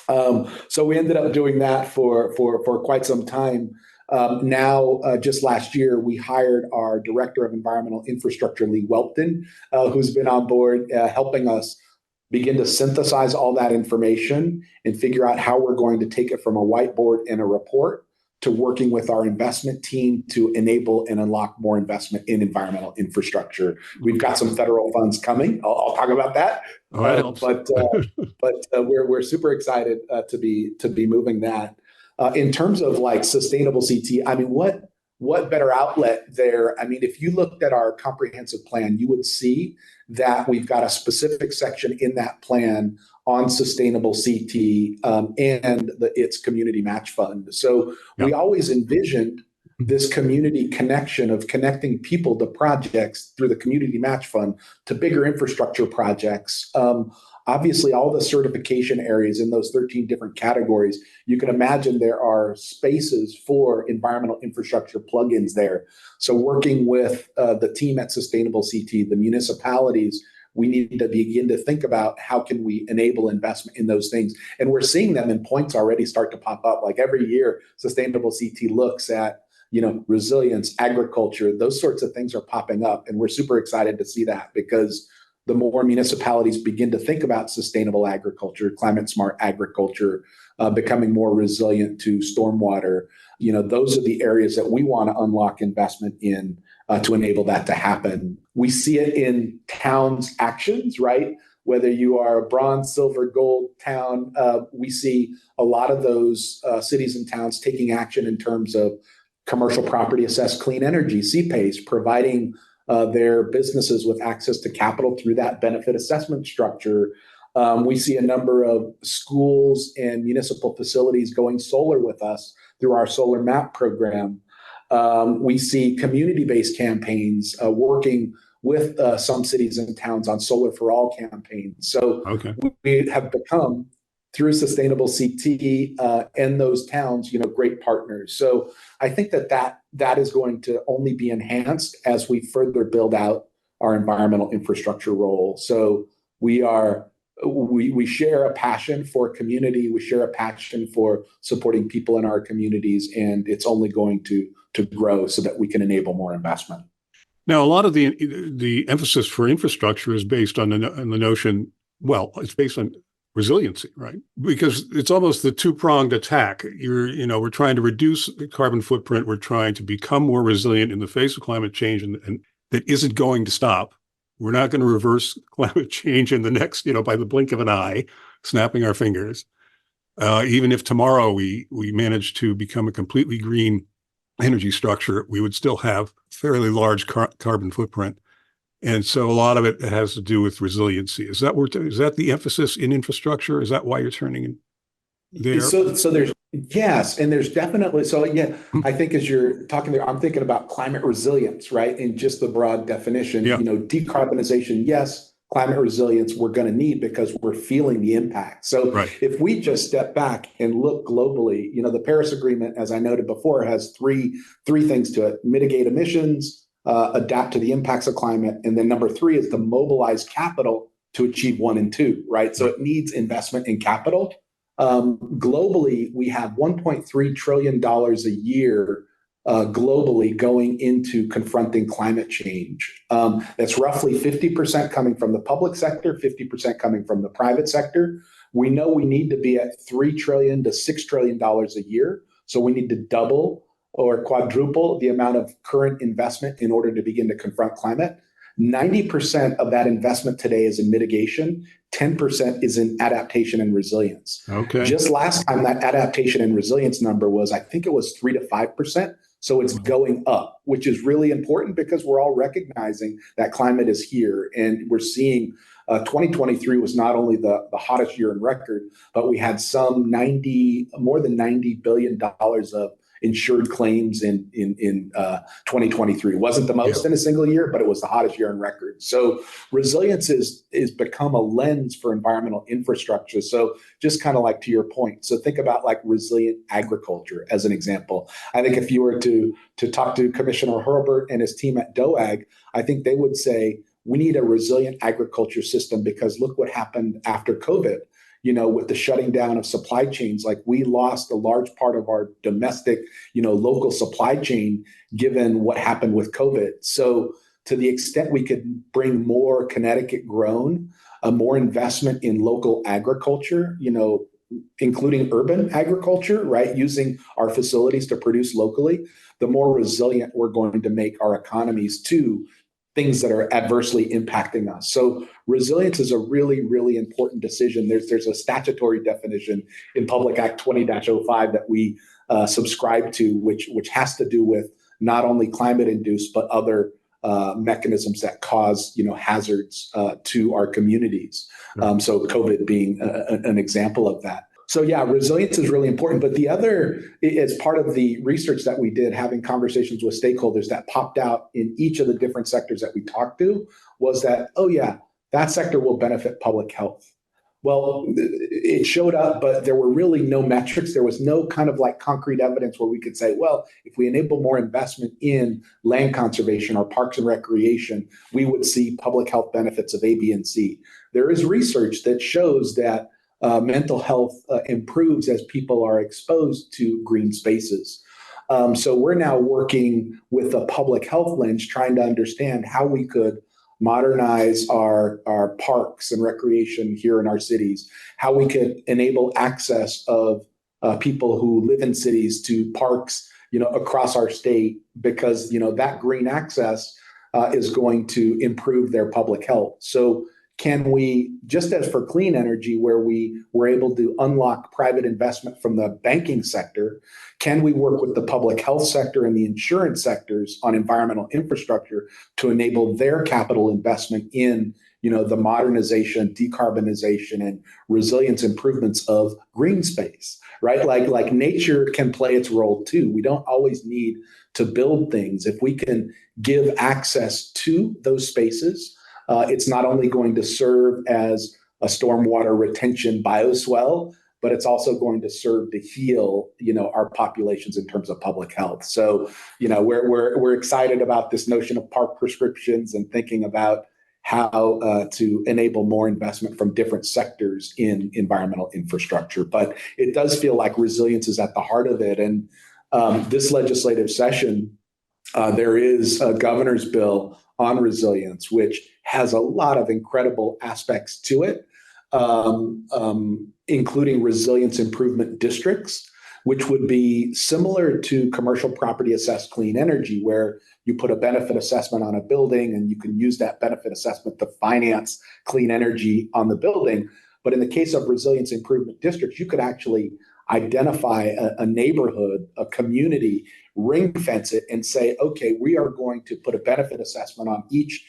So we ended up doing that for quite some time. Now, just last year, we hired our Director of Environmental Infrastructure, Lee Welton, who's been on board helping us begin to synthesize all that information and figure out how we're going to take it from a whiteboard and a report to working with our investment team to enable and unlock more investment in environmental infrastructure. We've got some federal funds coming. I'll talk about that. Oh, that helps. But we're super excited to be moving that. In terms of sustainable CT, I mean, what better outlet there? I mean, if you looked at our comprehensive plan, you would see that we've got a specific section in that plan on sustainable CT and its community match fund. So we always envisioned this community connection of connecting people to projects through the community match fund to bigger infrastructure projects. Obviously, all the certification areas in those 13 different categories, you can imagine there are spaces for environmental infrastructure plugins there. So working with the team at Sustainable CT, the municipalities, we need to begin to think about how can we enable investment in those things. And we're seeing them in points already start to pop up. Like every year, Sustainable CT looks at resilience, agriculture, those sorts of things are popping up. And we're super excited to see that, because the more municipalities begin to think about sustainable agriculture, climate smart agriculture, becoming more resilient to stormwater, those are the areas that we want to unlock investment in to enable that to happen. We see it in towns' actions, right? Whether you are a bronze, silver, gold town, we see a lot of those cities and towns taking action in terms of commercial property assessed clean energy, CPACE, providing their businesses with access to capital through that benefit assessment structure. We see a number of schools and municipal facilities going solar with us through our Solar Map program. We see community-based campaigns working with some cities and towns on Solar for All campaigns. So we have become, through Sustainable CT and those towns, great partners. So I think that is going to only be enhanced as we further build out our environmental infrastructure role. So we share a passion for community. We share a passion for supporting people in our communities, and it's only going to grow so that we can enable more investment. Now, a lot of the emphasis for infrastructure is based on the notion, it's based on resiliency, right? Because it's almost the two-pronged attack. We're trying to reduce the carbon footprint. We're trying to become more resilient in the face of climate change, and that isn't going to stop. We're not going to reverse climate change in the next, by the blink of an eye, snapping our fingers. Even if tomorrow we manage to become a completely green energy structure, we would still have fairly large carbon footprint. And so a lot of it has to do with resiliency. Is that the emphasis in infrastructure? Is that why you're turning in there? So there's, yes, and there's definitely, so yeah, I think as you're talking there, I'm thinking about climate resilience, right? In just the broad definition, Yeah. Decarbonization, yes, climate resilience we're going to need because we're feeling the impact. So Right. if we just step back and look globally, the Paris Agreement, as I noted before, has three things to it: mitigate emissions, adapt to the impacts of climate, and then number three is to mobilize capital to achieve one and two, right? So it needs investment in capital. Globally, we have $1.3 trillion a year globally going into confronting climate change. That's roughly 50% coming from the public sector, 50% coming from the private sector. We know we need to be at $3 trillion to $6 trillion a year. So we need to double or quadruple the amount of current investment in order to begin to confront climate. 90% of that investment today is in mitigation. 10% is in adaptation and resilience. Okay. Just last time, that adaptation and resilience number was, I think it was 3 to 5%. So it's going up, which is really important because we're all recognizing that climate is here. And we're seeing 2023 was not only the hottest year in record, but we had more than $90 billion of insured claims in 2023. It wasn't the most in a single year, but it was the hottest year in record. So resilience is become a lens for environmental infrastructure. So just kind of like to your point. So think about like resilient agriculture as an example. I think if you were to talk to Commissioner Herbert and his team at DOAG, I think they would say we need a resilient agriculture system because look what happened after COVID. With the shutting down of supply chains, like we lost a large part of our domestic, local supply chain, given what happened with COVID. So to the extent we could bring more Connecticut grown, more investment in local agriculture, including urban agriculture, right? Using our facilities to produce locally, the more resilient we're going to make our economies to things that are adversely impacting us. So resilience is a really, really important decision. There's a statutory definition in Public Act 20-05 that we subscribe to, which has to do with not only climate induced, but other mechanisms that cause hazards to our communities. So COVID being an example of that. So yeah, resilience is really important. But the other, as part of the research that we did, having conversations with stakeholders that popped out in each of the different sectors that we talked to, was that, oh yeah, that sector will benefit public health. Well, it showed up, but there were really no metrics. There was no kind of like concrete evidence where we could say, well, if we enable more investment in land conservation or parks and recreation, we would see public health benefits of A, B, and C. There is research that shows that mental health improves as people are exposed to green spaces. So we're now working with a public health lens, trying to understand how we could modernize our parks and recreation here in our cities, how we could enable access of people who live in cities to parks, across our state, because, that green access is going to improve their public health. So can we, just as for clean energy, where we were able to unlock private investment from the banking sector, can we work with the public health sector and the insurance sectors on environmental infrastructure to enable their capital investment in, the modernization, decarbonization, and resilience improvements of green space, right? Like nature can play its role too. We don't always need to build things. If we can give access to those spaces, it's not only going to serve as a stormwater retention bioswale, but it's also going to serve to heal, our populations in terms of public health. So, we're excited about this notion of park prescriptions and thinking about how to enable more investment from different sectors in environmental infrastructure. But it does feel like resilience is at the heart of it. And this legislative session, there is a governor's bill on resilience, which has a lot of incredible aspects to it, including resilience improvement districts, which would be similar to commercial property assessed clean energy, where you put a benefit assessment on a building and you can use that benefit assessment to finance clean energy on the building. But in the case of resilience improvement districts, you could actually identify a neighborhood, a community, ring fence it and say, okay, we are going to put a benefit assessment on each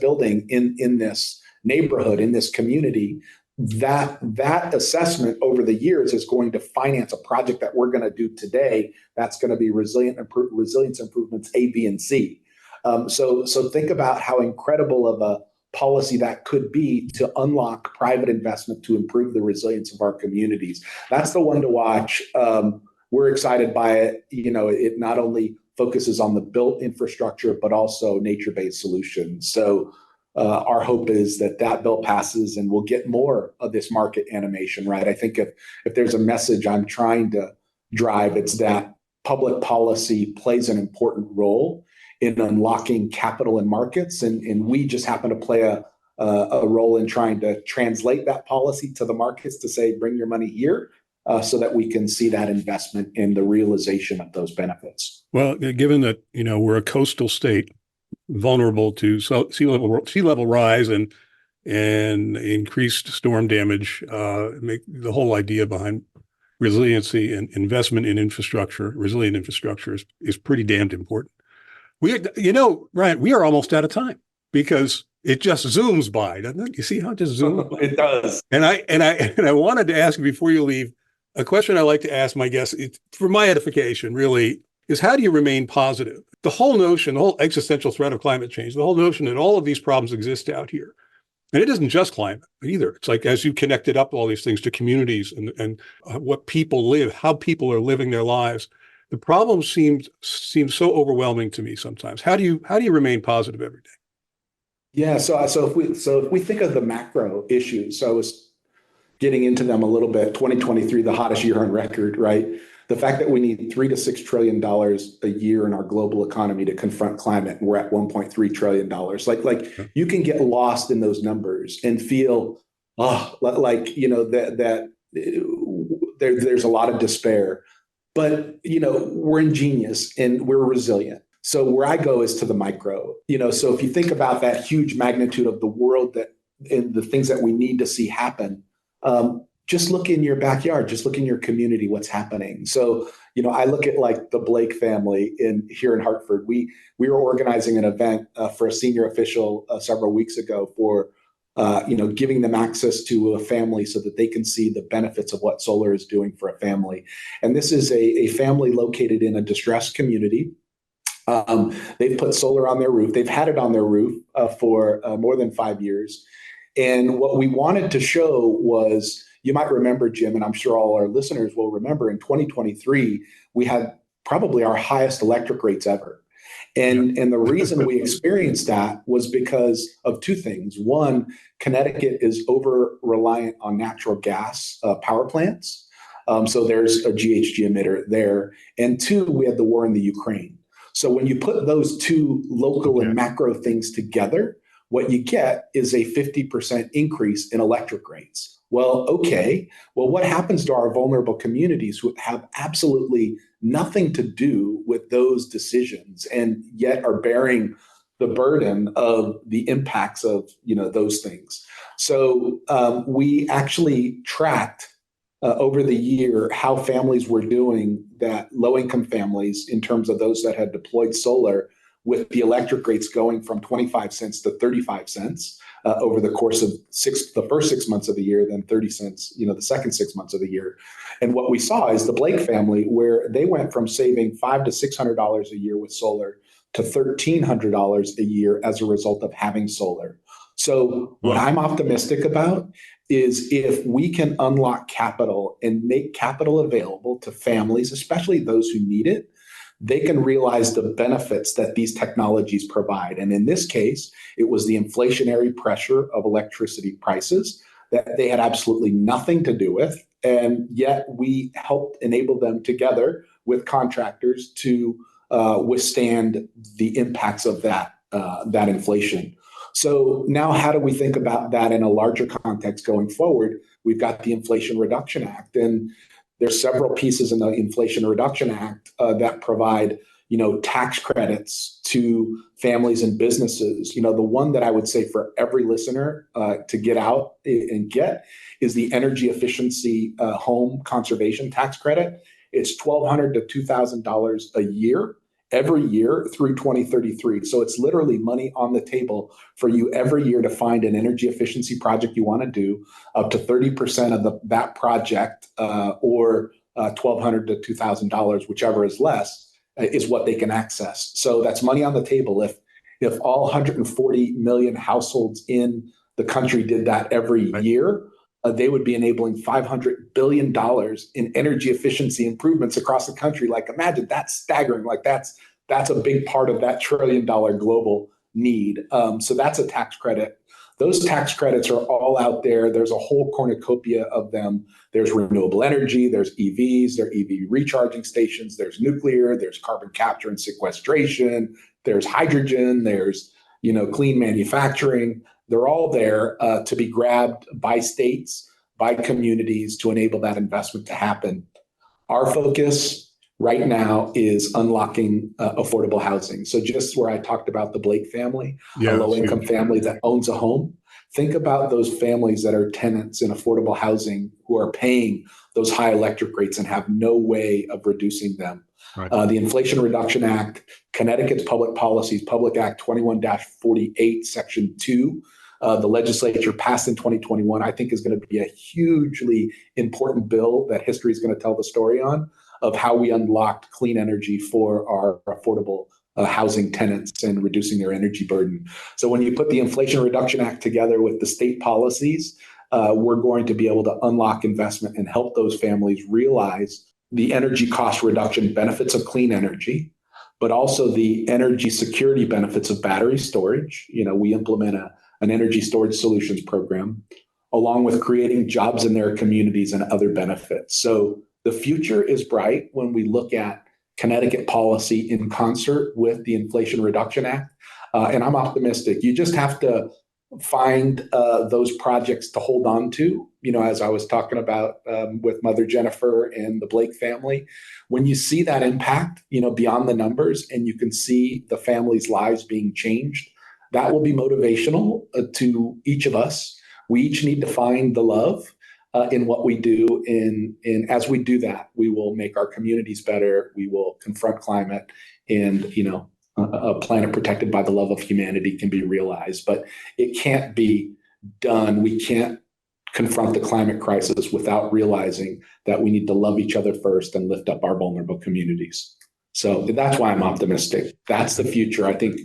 building in this neighborhood, in this community. That assessment over the years is going to finance a project that we're going to do today. That's going to be resilience improvements A, B, and C. So think about how incredible of a policy that could be to unlock private investment to improve the resilience of our communities. That's the one to watch. We're excited by it. It not only focuses on the built infrastructure, but also nature-based solutions. So our hope is that bill passes and we'll get more of this market animation, right? I think if there's a message I'm trying to drive, it's that public policy plays an important role in unlocking capital in markets. And we just happen to play a role in trying to translate that policy to the markets to say, bring your money here so that we can see that investment in the realization of those benefits. Well, given that, we're a coastal state, vulnerable to sea level rise and increased storm damage, make the whole idea behind resiliency and investment in infrastructure, resilient infrastructure is pretty damned important. Ryan, we are almost out of time because it just zooms by, doesn't it? You see how it just zooms by? It does. And I wanted to ask you before you leave a question I like to ask my guests, for my edification, really, is how do you remain positive? The whole existential threat of climate change, the whole notion that all of these problems exist out here. And it isn't just climate either. It's like as you connected up all these things to communities and what people live, how people are living their lives, the problem seems so overwhelming to me sometimes. How do you remain positive every day? Yeah, so if we think of the macro issues, so I was getting into them a little bit. 2023, the hottest year on record, right? The fact that we need $3 to $6 trillion a year in our global economy to confront climate, and we're at $1.3 trillion. Like you can get lost in those numbers and feel, that there's a lot of despair. But we're ingenious and we're resilient. So where I go is to the micro. So if you think about that huge magnitude of the world and the things that we need to see happen. Just look in your backyard, just look in your community, what's happening. So, I look at like the Blake family here in Hartford. We were organizing an event for a senior official several weeks ago for, giving them access to a family so that they can see the benefits of what solar is doing for a family. And this is a family located in a distressed community. They've put solar on their roof. They've had it on their roof for more than 5 years. And what we wanted to show was, you might remember, Jim, and I'm sure all our listeners will remember, in 2023, we had probably our highest electric rates ever. And the reason we experienced that was because of two things. One, Connecticut is over-reliant on natural gas power plants. So there's a GHG emitter there. And two, we had the war in the Ukraine. So when you put those two local and macro things together, what you get is a 50% increase in electric rates. Well, what happens to our vulnerable communities who have absolutely nothing to do with those decisions and yet are bearing the burden of the impacts of those things? So we actually tracked over the year how families were doing, that low-income families, in terms of those that had deployed solar, with the electric rates going from 25 cents to 35 cents over the course of the first 6 months of the year, then 30 cents, the second 6 months of the year. And what we saw is the Blake family, where they went from saving $500 to $600 a year with solar to $1,300 a year as a result of having solar. So what I'm optimistic about is if we can unlock capital and make capital available to families, especially those who need it, they can realize the benefits that these technologies provide. And in this case, it was the inflationary pressure of electricity prices that they had absolutely nothing to do with. And yet we helped enable them together with contractors to withstand the impacts of that inflation. So now how do we think about that in a larger context going forward? We've got the Inflation Reduction Act. And There's several pieces in the Inflation Reduction Act that provide, tax credits to families and businesses. The one that I would say for every listener to get out and get is the energy efficiency home conservation tax credit. It's $1,200 to $2,000 a year, every year through 2033. So it's literally money on the table for you every year to find an energy efficiency project you want to do. Up to 30% of that project or $1,200 to $2,000, whichever is less, is what they can access. So that's money on the table. If all 140 million households in the country did that every year, they would be enabling $500 billion in energy efficiency improvements across the country. Like, imagine, that's staggering. Like, that's a big part of that $1 trillion global need. So that's a tax credit. Those tax credits are all out there. There's a whole cornucopia of them. There's renewable energy, there's EVs, there are EV recharging stations, there's nuclear, there's carbon capture and sequestration, there's hydrogen, there's clean manufacturing. They're all there to be grabbed by states, by communities to enable that investment to happen. Our focus right now is unlocking affordable housing. So just where I talked about the Blake family, a low-income family that owns a home, think about those families that are tenants in affordable housing who are paying those high electric rates and have no way of reducing them. Right. The Inflation Reduction Act, Connecticut's public policies, Public Act 21-48, Section 2, the legislature passed in 2021, I think is going to be a hugely important bill that history is going to tell the story on, of how we unlocked clean energy for our affordable housing tenants and reducing their energy burden. So when you put the Inflation Reduction Act together with the state policies, we're going to be able to unlock investment and help those families realize the energy cost reduction benefits of clean energy, but also the energy security benefits of battery storage. We implement an energy storage solutions program, along with creating jobs in their communities and other benefits. So the future is bright when we look at Connecticut policy in concert with the Inflation Reduction Act. And I'm optimistic. You just have to find those projects to hold on to, as I was talking about with Mother Jennifer and the Blake family. When you see that impact, beyond the numbers, and you can see the families' lives being changed, that will be motivational to each of us. We each need to find the love in what we do. And as we do that, we will make our communities better. We will confront climate, and, a planet protected by the love of humanity can be realized. But it can't be done. We can't confront the climate crisis without realizing that we need to love each other first and lift up our vulnerable communities. So that's why I'm optimistic. That's the future. I think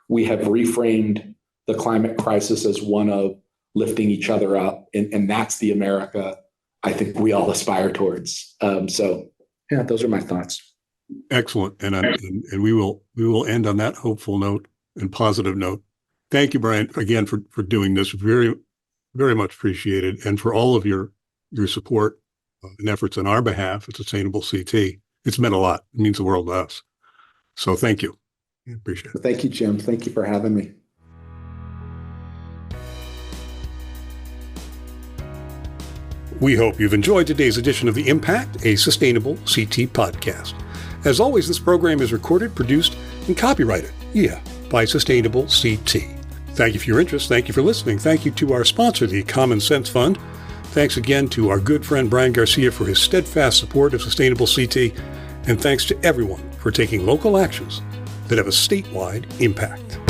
we have reframed the climate crisis as one of lifting each other up. And that's the America I think we all aspire towards. Those are my thoughts. Excellent. And we will end on that hopeful note and positive note. Thank you, Bryan, again, for doing this. Very, very much appreciated. And for all of your support and efforts on our behalf at Sustainable CT. It's meant a lot. It means the world to us. So thank you. I appreciate it. Thank you, Jim. Thank you for having me. We hope you've enjoyed today's edition of The Impact, a Sustainable CT podcast. As always, this program is recorded, produced, and copyrighted, by Sustainable CT. Thank you for your interest. Thank you for listening. Thank you to our sponsor, the Common Sense Fund. Thanks again to our good friend Bryan Garcia for his steadfast support of Sustainable CT. And thanks to everyone for taking local actions that have a statewide impact.